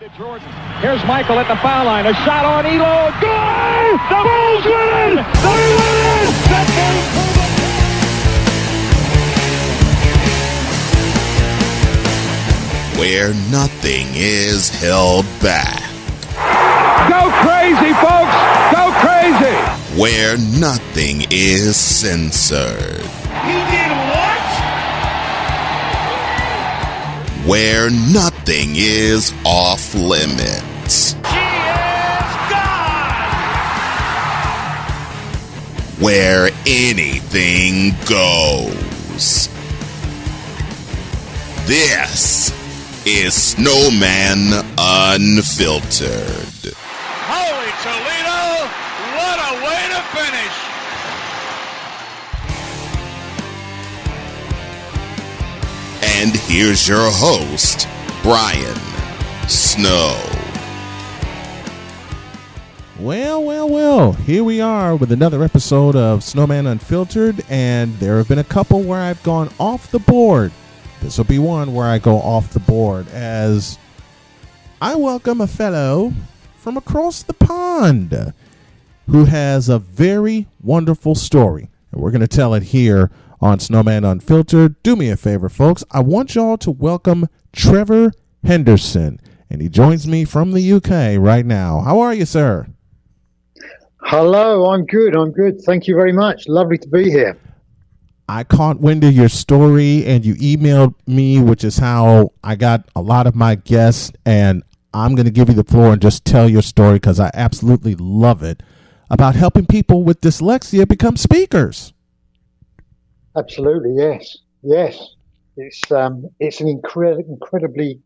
Here's Michael at the foul line. A shot on Elo. Good! The Bulls win! They win! Where nothing is held back. Go crazy, folks! Go crazy! Where nothing is censored. He did what? Where nothing is off limits. She is gone! Where anything goes. This is Snowman Unfiltered. Holy Toledo, what a way to finish! And here's your host, Brian Snow. Well, here we are with another episode of Snowman Unfiltered, and there have been a couple where I've gone off the board. This will be one where I go off the board as I welcome a fellow from across the pond who has a very wonderful story. And we're going to tell it here on Snowman Unfiltered. Do me a favor, folks. I want y'all to welcome Trevor Henderson. And he joins me from the UK right now. How are you, sir? Hello, I'm good. Thank you very much. Lovely to be here. I caught wind of your story and you emailed me, which is how I got a lot of my guests. And I'm going to give you the floor and just tell your story because I absolutely love it, about helping people with dyslexia become speakers. Absolutely, yes. It's an incredibly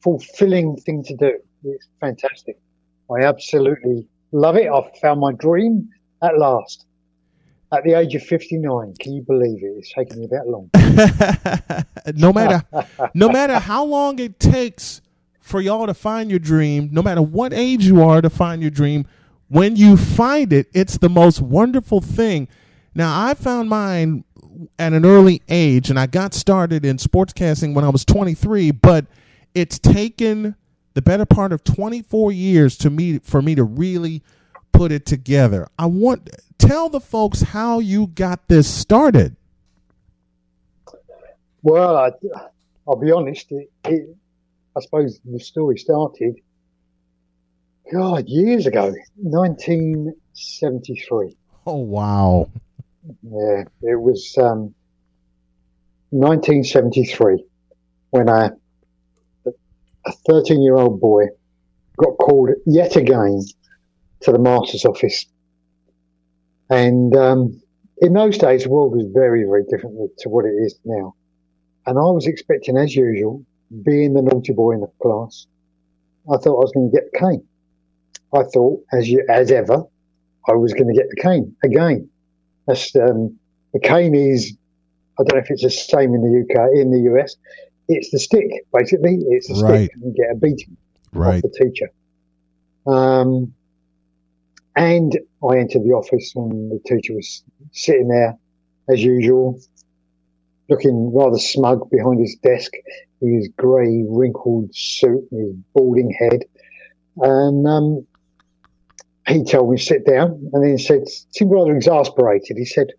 fulfilling thing to do. It's fantastic. I absolutely love it. I've found my dream at last. At the age of 59, can you believe it? It's taken me that long. No matter how long it takes for y'all to find your dream, no matter what age you are to find your dream, when you find it, it's the most wonderful thing. Now, I found mine at an early age, and I got started in sportscasting when I was 23, but it's taken the better part of 24 years for me to really put it together. Tell the folks how you got this started. Well, I'll be honest. I suppose the story started, years ago, 1973. Oh, wow. Yeah, it was 1973 when a 13-year-old boy got called yet again to the master's office. And in those days, the world was very, very different to what it is now. And I was expecting, as usual, being the naughty boy in the class, I thought I was going to get the cane. I thought, as ever, I was going to get the cane again. That's the cane is, I don't know if it's the same in the UK, in the US. It's the stick, basically. It's the stick, and you get a beating off the teacher. And I entered the office, and the teacher was sitting there, as usual, looking rather smug behind his desk, with his grey, wrinkled suit and his balding head. And he told me to sit down, and then seemed rather exasperated. He said,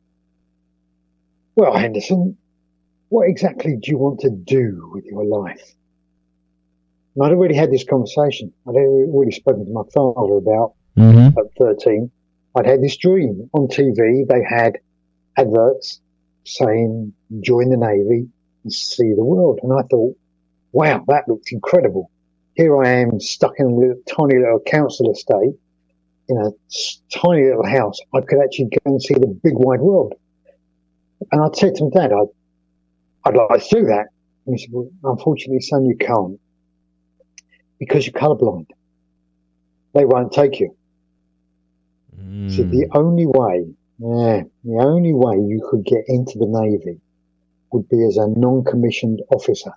"Well, Henderson, what exactly do you want to do with your life?" And I'd already had this conversation. I'd already spoken to my father about at 13. I'd had this dream on TV. They had adverts saying, join the Navy and see the world. And I thought, wow, that looked incredible. Here I am stuck in a tiny little council estate in a tiny little house. I could actually go and see the big wide world. And I said to my dad, I'd like to do that. And he said, well, unfortunately, son, you can't, because you're colourblind. They won't take you. So the only way you could get into the Navy would be as a non-commissioned officer.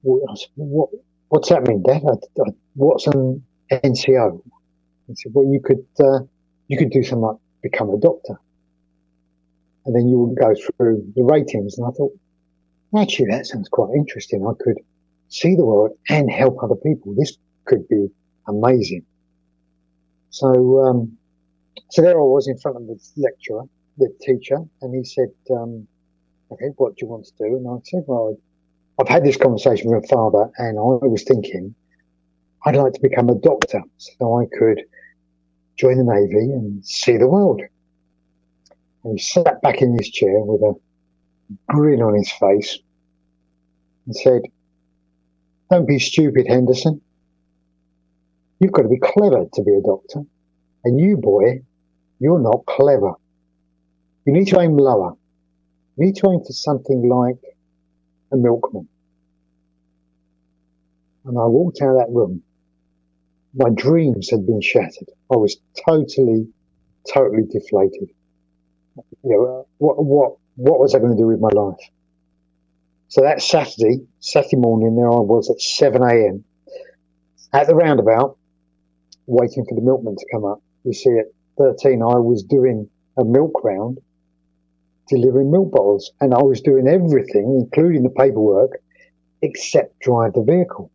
I said, what's that mean, Dad? What's an NCO? He said, well, you could do something like become a doctor, and then you would go through the ratings. And I thought, actually, that sounds quite interesting. I could see the world and help other people. This could be amazing. So, so there I was in front of the lecturer, the teacher, and he said, okay, what do you want to do? And I said, well, I've had this conversation with my father, and I was thinking I'd like to become a doctor so I could join the Navy and see the world. And he sat back in his chair with a grin on his face and said, don't be stupid, Henderson. You've got to be clever to be a doctor. And you, boy, you're not clever. You need to aim lower. You need to aim for something like a milkman. And I walked out of that room. My dreams had been shattered. I was totally deflated. You know, what was I going to do with my life? So that Saturday morning, there I was at 7 a.m. at the roundabout, waiting for the milkman to come up. You see, at 13, I was doing a milk round, delivering milk bottles, and I was doing everything, including the paperwork, except drive the vehicle.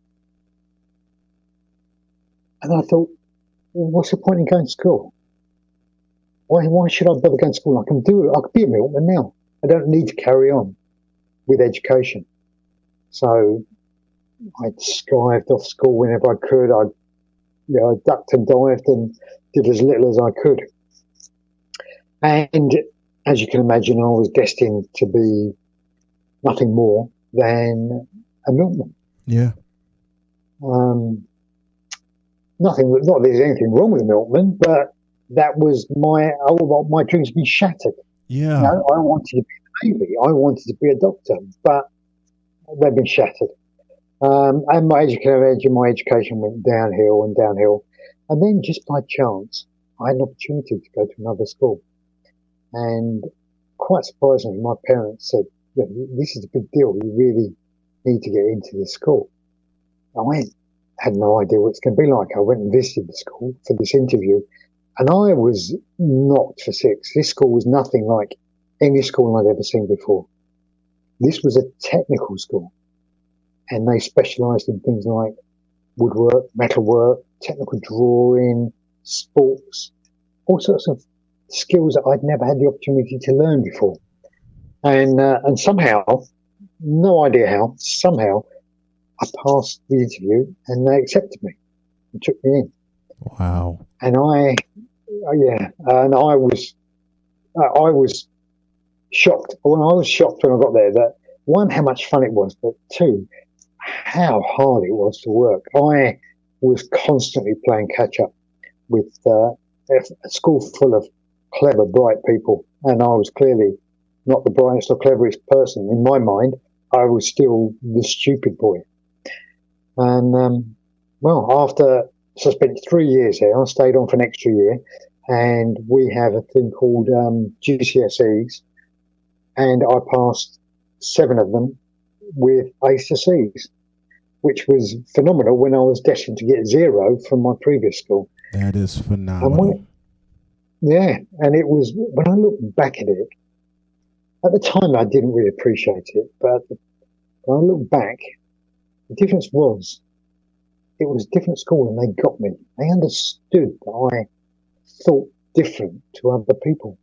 And I thought, well, what's the point in going to school? Why should I bother going to school? I can do it. I could be a milkman now. I don't need to carry on with education. So I skived off school whenever I could. I ducked and dived and did as little as I could. And as you can imagine, I was destined to be nothing more than a milkman. Yeah. Not that there's anything wrong with a milkman, but that was my dreams been shattered. Yeah. You know, I wanted to be in the Navy. I wanted to be a doctor, but they've been shattered. And my education went downhill and downhill. And then just by chance, I had an opportunity to go to another school. And quite surprisingly, my parents said, this is a big deal. You really need to get into this school. I had no idea what it's going to be like. I went and visited the school for this interview, and I was knocked for six. This school was nothing like any school I'd ever seen before. This was a technical school, and they specialised in things like woodwork, metalwork, technical drawing, sports, all sorts of skills that I'd never had the opportunity to learn before. And somehow, no idea how, somehow I passed the interview and they accepted me and took me in. Wow. And I was shocked. Well, I was shocked when I got there that, one, how much fun it was, but two, how hard it was to work. I was constantly playing catch up with a school full of clever, bright people, and I was clearly not the brightest or cleverest person. In my mind, I was still the stupid boy. And so I spent 3 years there. I stayed on for an extra year, and we have a thing called GCSEs, and I passed 7 of them with A's to C's, which was phenomenal when I was destined to get 0 from my previous school. That is phenomenal. And it was, when I look back at it, at the time I didn't really appreciate it, but when I look back, the difference was, it was a different school and they got me. They understood that I thought different to other people.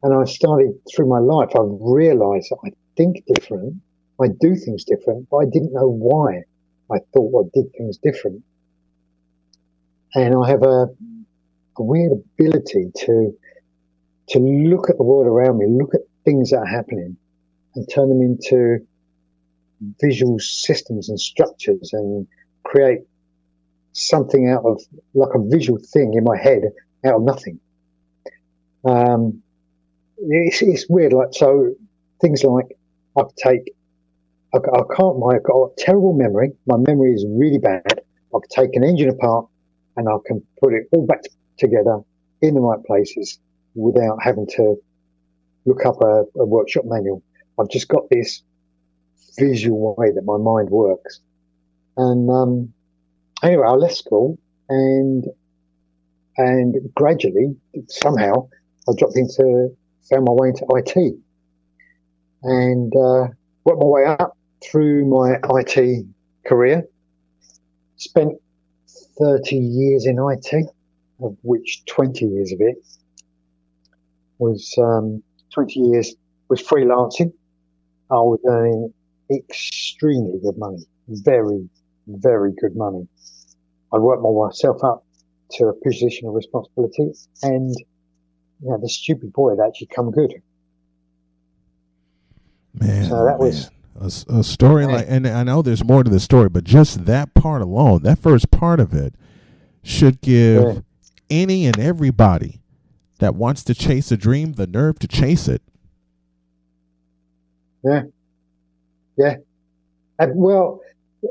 And I started through my life, I realised that I think different, I do things different, but I didn't know why I thought or did things different. And I have a weird ability to look at the world around me, look at things that are happening and turn them into visual systems and structures and create something out of, like a visual thing in my head out of nothing. It's weird. Like, so things like I've got a terrible memory. My memory is really bad. I could take an engine apart and I can put it all back together in the right places without having to look up a workshop manual. I've just got this visual way that my mind works. And anyway, I left school and gradually, somehow, I found my way into IT and worked my way up through my IT career. Spent 30 years in IT, of which 20 years of it was 20 years was freelancing. I was earning extremely good money, very, very good money. I worked myself up to a position of responsibility, and the stupid boy had actually come good. Man, So that was a story like, and I know there's more to the story, but just that part alone, that first part of it, should give any and everybody that wants to chase a dream the nerve to chase it. Yeah. And, well,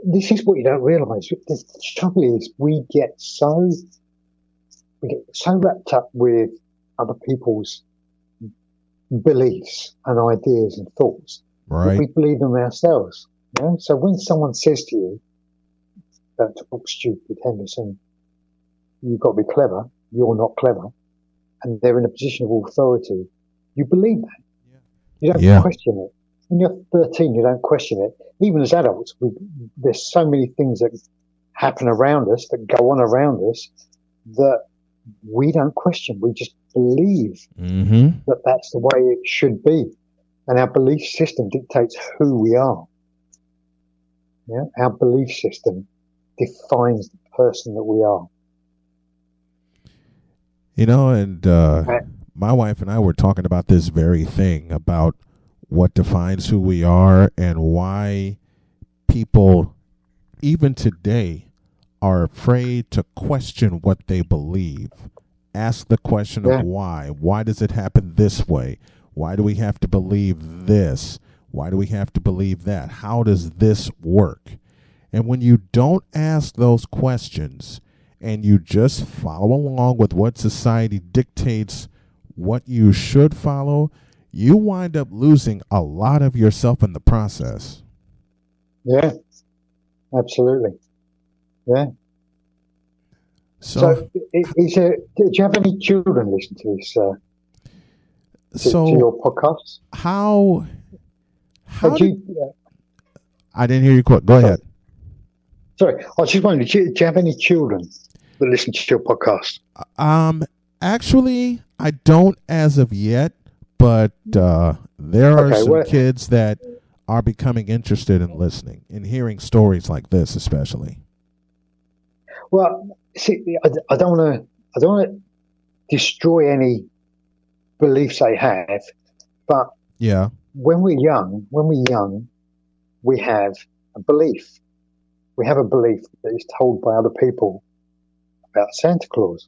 this is what you don't realise. The trouble is, we get so wrapped up with other people's beliefs and ideas and thoughts that we believe them ourselves. So when someone says to you, "Don't talk stupid, Henderson, you've got to be clever, you're not clever," and they're in a position of authority, you believe that. You don't question it. When you're 13, you don't question it. Even as adults, there's so many things that happen around us, that go on around us, that we don't question. We just believe that that's the way it should be. And our belief system dictates who we are. Yeah? Our belief system defines the person that we are. And my wife and I were talking about this very thing, about what defines who we are and why people, even today, are afraid to question what they believe. Ask the question of why. Why does it happen this way? Why do we have to believe this? Why do we have to believe that? How does this work? And when you don't ask those questions and you just follow along with what society dictates what you should follow, you wind up losing a lot of yourself in the process. Yeah, absolutely. Yeah. So do you have any children listen to this? To your podcast? How do you? I didn't hear you quote. Go ahead. Sorry, I was just wondering, do you have any children that listen to your podcast? Actually, I don't as of yet, but there are some kids that are becoming interested in listening and hearing stories like this, especially. Well, see, I don't want to destroy any beliefs they have, but when we're young, we have a belief. We have a belief that is told by other people about Santa Claus.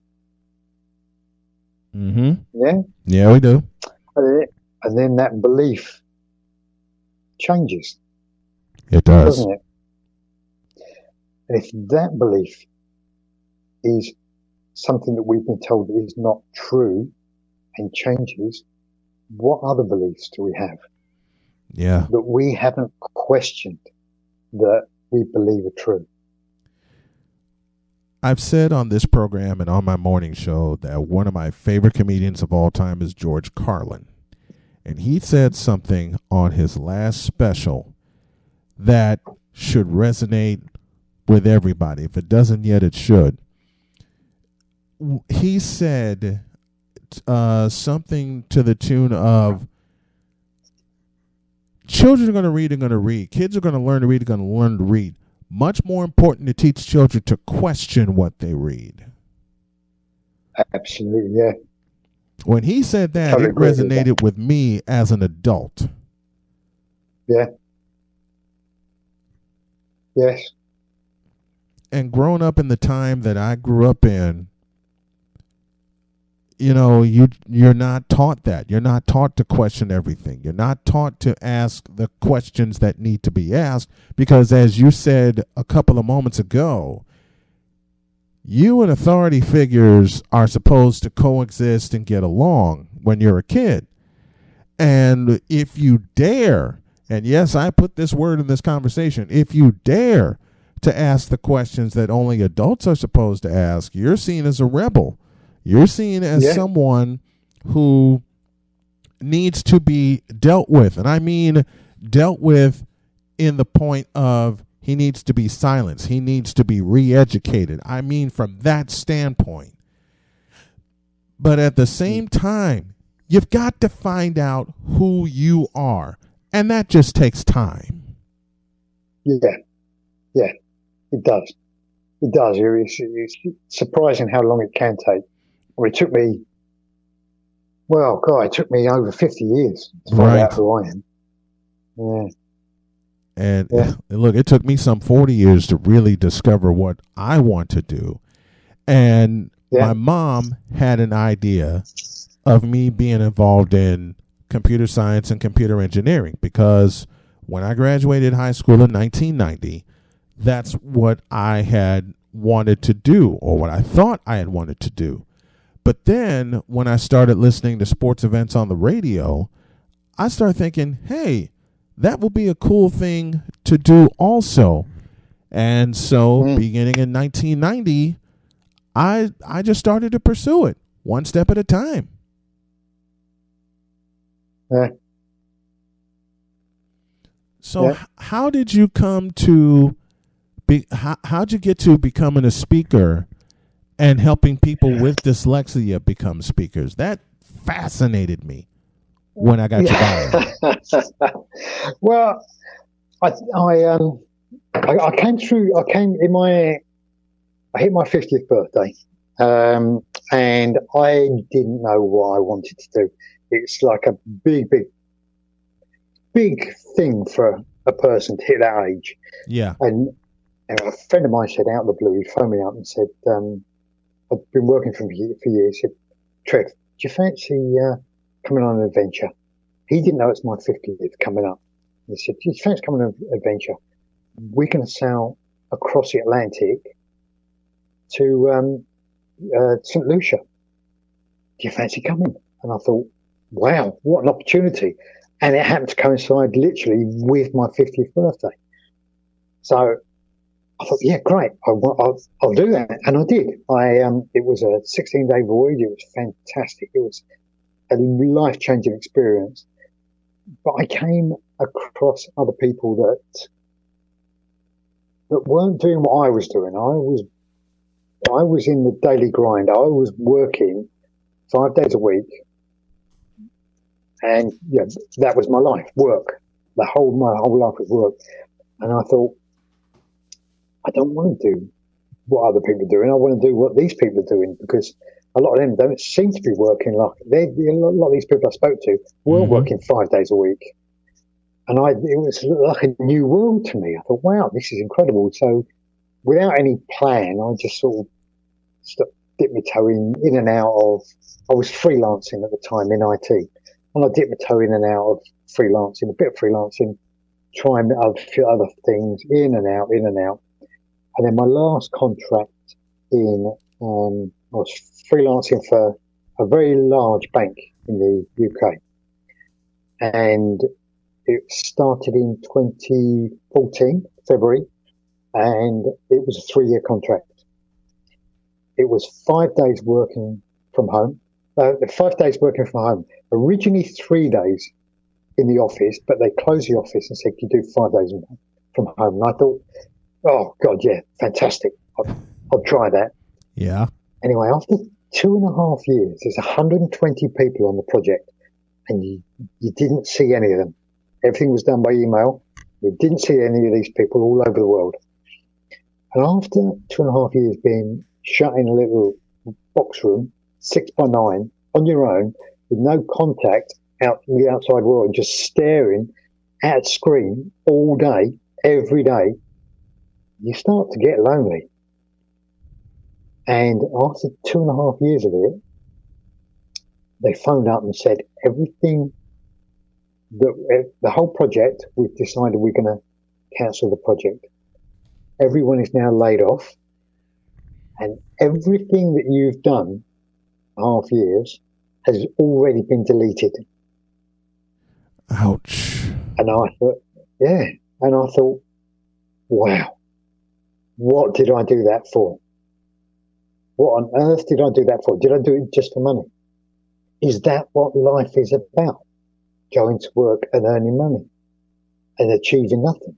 Mm-hmm. Yeah? Yeah, we do. And then that belief changes. It does. Doesn't it? And if that belief is something that we've been told is not true and changes, what other beliefs do we have? Yeah. That we haven't questioned that we believe are true. I've said on this program and on my morning show that one of my favorite comedians of all time is George Carlin. And he said something on his last special that should resonate with everybody. If it doesn't yet, it should. He said something to the tune of, children are going to read and going to read. Kids are going to learn to read and going to learn to read. Much more important to teach children to question what they read. Absolutely, yeah. When he said that, it resonated with me as an adult. Yeah. Yes. And growing up in the time that I grew up in, you're not taught that. You're not taught to question everything. You're not taught to ask the questions that need to be asked because, as you said a couple of moments ago, you and authority figures are supposed to coexist and get along when you're a kid. And if you dare, and yes, I put this word in this conversation, if you dare to ask the questions that only adults are supposed to ask, you're seen as a rebel. You're seen as someone who needs to be dealt with. And I mean dealt with in the point of He needs to be silenced. He needs to be re-educated. I mean, from that standpoint. But at the same time, you've got to find out who you are. And that just takes time. Yeah, it does. It does. It's surprising how long it can take. Well, it took me, it took me over 50 years to find out who I am. Yeah. And look, it took me some 40 years to really discover what I want to do. And my mom had an idea of me being involved in computer science and computer engineering, because when I graduated high school in 1990, that's what I had wanted to do, or what I thought I had wanted to do. But then when I started listening to sports events on the radio, I started thinking, hey, that would be a cool thing to do also. And so beginning in 1990, I just started to pursue it one step at a time. So how did you come to how'd you get to becoming a speaker and helping people with dyslexia become speakers? That fascinated me when I got you down. Well, I hit my 50th birthday, and I didn't know what I wanted to do. It's like a big thing for a person to hit that age. Yeah. And a friend of mine said out of the blue, he phoned me up and said, I'd been working for years. He said, Trev, do you fancy coming on an adventure? He didn't know it's my 50th coming up. He said, do you fancy coming on an adventure? We're going to sail across the Atlantic to St. Lucia. Do you fancy coming? And I thought, wow, what an opportunity. And it happened to coincide literally with my 50th birthday. So I thought, yeah, great. I'll do that. And I did. It was a 16-day voyage. It was fantastic. It was a life-changing experience. But I came across other people that weren't doing what I was doing. I was in the daily grind. I was working 5 days a week. And yeah, that was my life, work. My whole life was work. And I thought, I don't want to do what other people are doing. I want to do what these people are doing, because a lot of them don't seem to be working like a lot of these people I spoke to weren't working 5 days a week. And it was like a new world to me. I thought, wow, this is incredible. So without any plan, I just sort of dipped my toe in and out of, I was freelancing at the time in IT. And I dipped my toe in and out of freelancing, a bit of freelancing, trying other things, in and out. And then my last contract I was freelancing for a very large bank in the UK. And it started in 2014, February, and it was a 3-year contract. It was 5 days working from home. 5 days working from home. Originally 3 days in the office, but they closed the office and said, you do 5 days from home. And I thought, oh, God, yeah, fantastic. I'll try that. Yeah. Anyway, after 2.5 years, there's 120 people on the project, and you didn't see any of them. Everything was done by email. You didn't see any of these people all over the world. And after 2.5 years being shut in a little box room, 6 by 9, on your own, with no contact out in the outside world, and just staring at a screen all day, every day, you start to get lonely. And after 2.5 years of it, they phoned up and said, everything, the whole project, we've decided we're going to cancel the project. Everyone is now laid off, and everything that you've done 1.5 years has already been deleted. Ouch. And I thought, wow, what did I do that for? What on earth did I do that for? Did I do it just for money? Is that what life is about? Going to work and earning money and achieving nothing?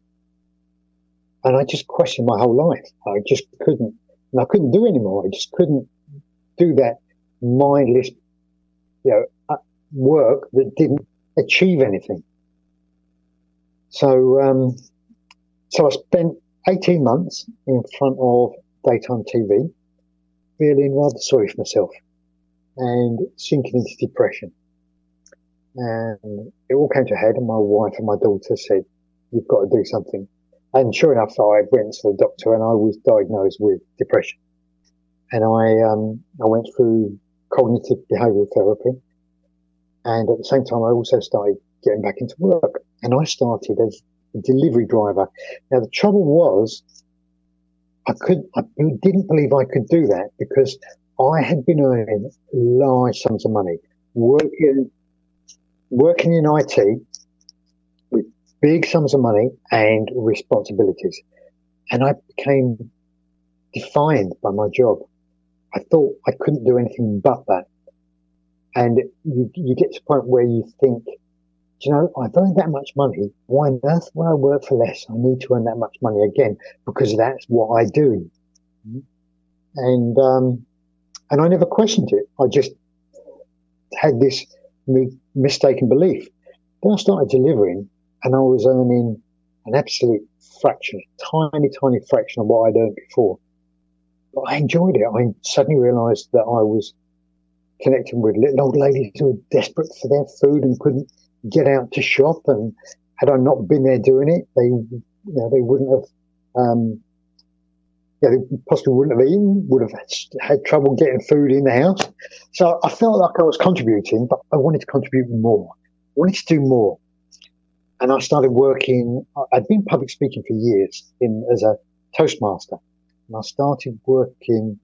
And I just questioned my whole life. I just couldn't, and I couldn't do anymore. I just couldn't do that mindless, work that didn't achieve anything. So, so I spent 18 months in front of daytime TV, feeling rather sorry for myself and sinking into depression. And it all came to a head, and my wife and my daughter said, "You've got to do something." And sure enough, I went to the doctor and I was diagnosed with depression. And I went through cognitive behavioural therapy. And at the same time, I also started getting back into work. And I started as a delivery driver. Now, the trouble was, I didn't believe I could do that because I had been earning large sums of money working in IT with big sums of money and responsibilities. And I became defined by my job. I thought I couldn't do anything but that. And you get to a point where you think, I've earned that much money. Why on earth would I work for less? I need to earn that much money again because that's what I do. And I never questioned it. I just had this mistaken belief. Then I started delivering, and I was earning an absolute fraction, a tiny fraction of what I'd earned before. But I enjoyed it. I suddenly realised that I was connecting with little old ladies who were desperate for their food and couldn't get out to shop. And had I not been there doing it, they wouldn't have. They possibly wouldn't have eaten, would have had trouble getting food in the house. So I felt like I was contributing, but I wanted to contribute more. I wanted to do more. And I started working. I'd been public speaking for years as a Toastmaster. And I started working.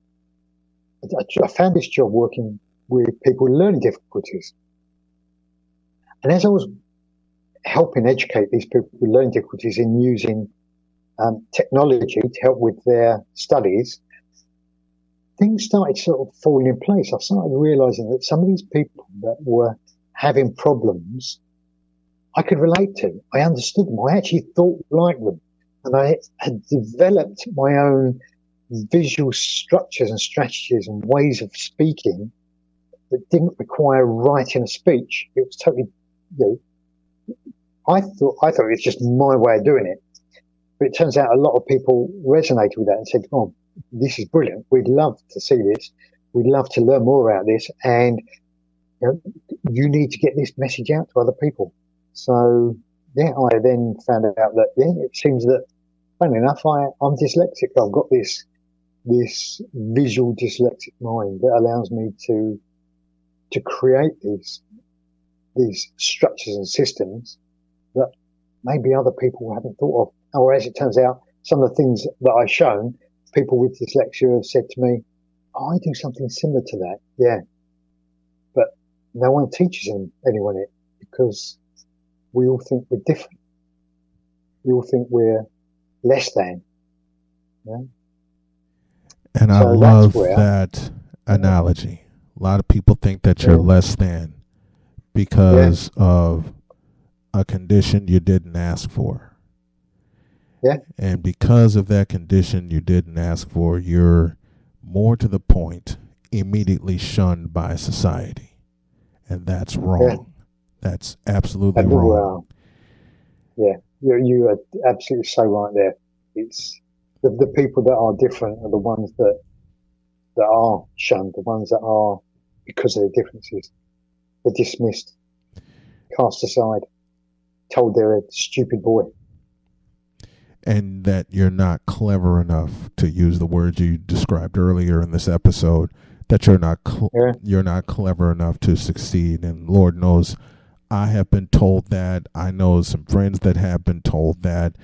I found this job working with people with learning difficulties. And as I was helping educate these people with learning difficulties in using technology to help with their studies, things started sort of falling in place. I started realizing that some of these people that were having problems, I could relate to. I understood them. I actually thought like them. And I had developed my own visual structures and strategies and ways of speaking that didn't require writing a speech. It was totally, I thought it was just my way of doing it. But it turns out a lot of people resonated with that and said, "Oh, this is brilliant. We'd love to see this. We'd love to learn more about this. And you need to get this message out to other people." So, I then found out that, it seems that, funny enough, I'm dyslexic. I've got this visual dyslexic mind that allows me to create these structures and systems that maybe other people haven't thought of. Or as it turns out, some of the things that I've shown, people with dyslexia have said to me, "Oh, I do something similar to that." Yeah. But no one teaches anyone it because we all think we're different. We all think we're less than. Yeah? And I love that analogy. A lot of people think that you're less than because of a condition you didn't ask for. Yeah. And because of that condition you didn't ask for, you're more to the point immediately shunned by society. And that's wrong. Yeah. That's absolutely wrong. Yeah. You are absolutely so right there. It's the people that are different are the ones that are shunned, the ones that are, because of their differences, they're dismissed, cast aside, told they're a stupid boy. And that you're not clever enough, to use the words you described earlier in this episode, that you're not clever enough to succeed. And Lord knows I have been told that. I know some friends that have been told that.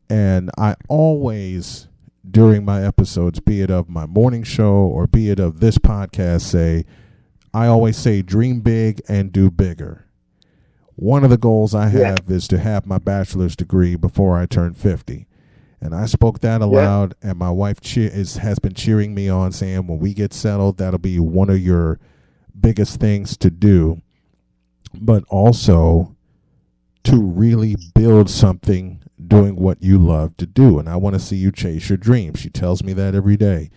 And I always, during my episodes, be it of my morning show or be it of this podcast, I always say dream big and do bigger. One of the goals I have is to have my bachelor's degree before I turn 50. And I spoke that aloud, and my wife has been cheering me on, saying, when we get settled, that'll be one of your biggest things to do. But also to really build something doing what you love to do, and I want to see you chase your dreams. She tells me that every day.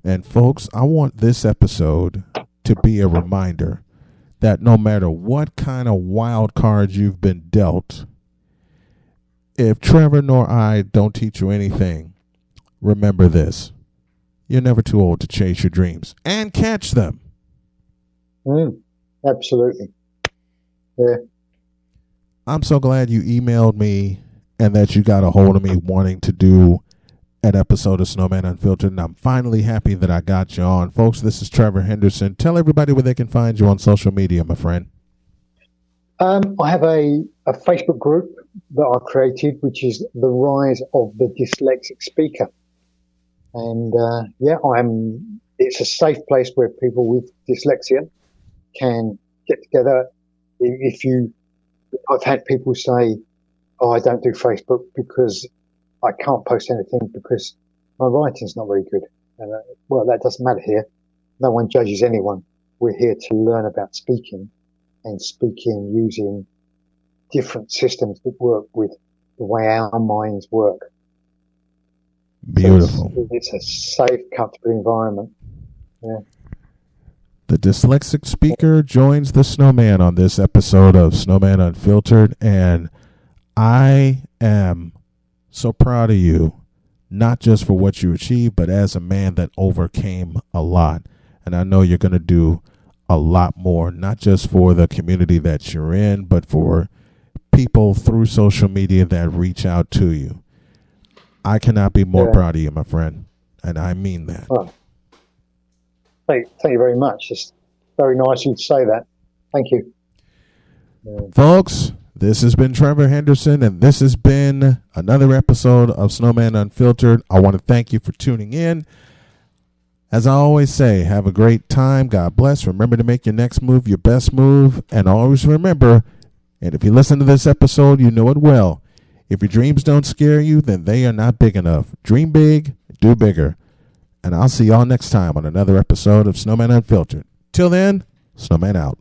And folks, I want this episode to be a reminder that no matter what kind of wild cards you've been dealt, if Trevor nor I don't teach you anything, remember this. You're never too old to chase your dreams and catch them. Absolutely. Yeah. I'm so glad you emailed me and that you got a hold of me wanting to do an episode of Snowman Unfiltered, and I'm finally happy that I got you on. Folks, this is Trevor Henderson. Tell everybody where they can find you on social media, my friend. I have a Facebook group that I created, which is The Rise of the Dyslexic Speaker. And it's a safe place where people with dyslexia can get together. I've had people say, I don't do Facebook because I can't post anything because my writing's not very good. And well, that doesn't matter here. No one judges anyone. We're here to learn about speaking and speaking using different systems that work with the way our minds work. Beautiful. So it's a safe, comfortable environment. Yeah. The dyslexic speaker joins the snowman on this episode of Snowman Unfiltered, and I am so proud of you, not just for what you achieved, but as a man that overcame a lot. And I know you're going to do a lot more, not just for the community that you're in, but for people through social media that reach out to you. I cannot be more proud of you, my friend, and I mean that. Oh. Thank you very much. It's very nice of you to say that. Thank you. Folks, this has been Trevor Henderson, and this has been another episode of Snowman Unfiltered. I want to thank you for tuning in. As I always say, have a great time. God bless. Remember to make your next move your best move. And always remember, and if you listen to this episode, you know it well. If your dreams don't scare you, then they are not big enough. Dream big, do bigger. And I'll see y'all next time on another episode of Snowman Unfiltered. Till then, Snowman out.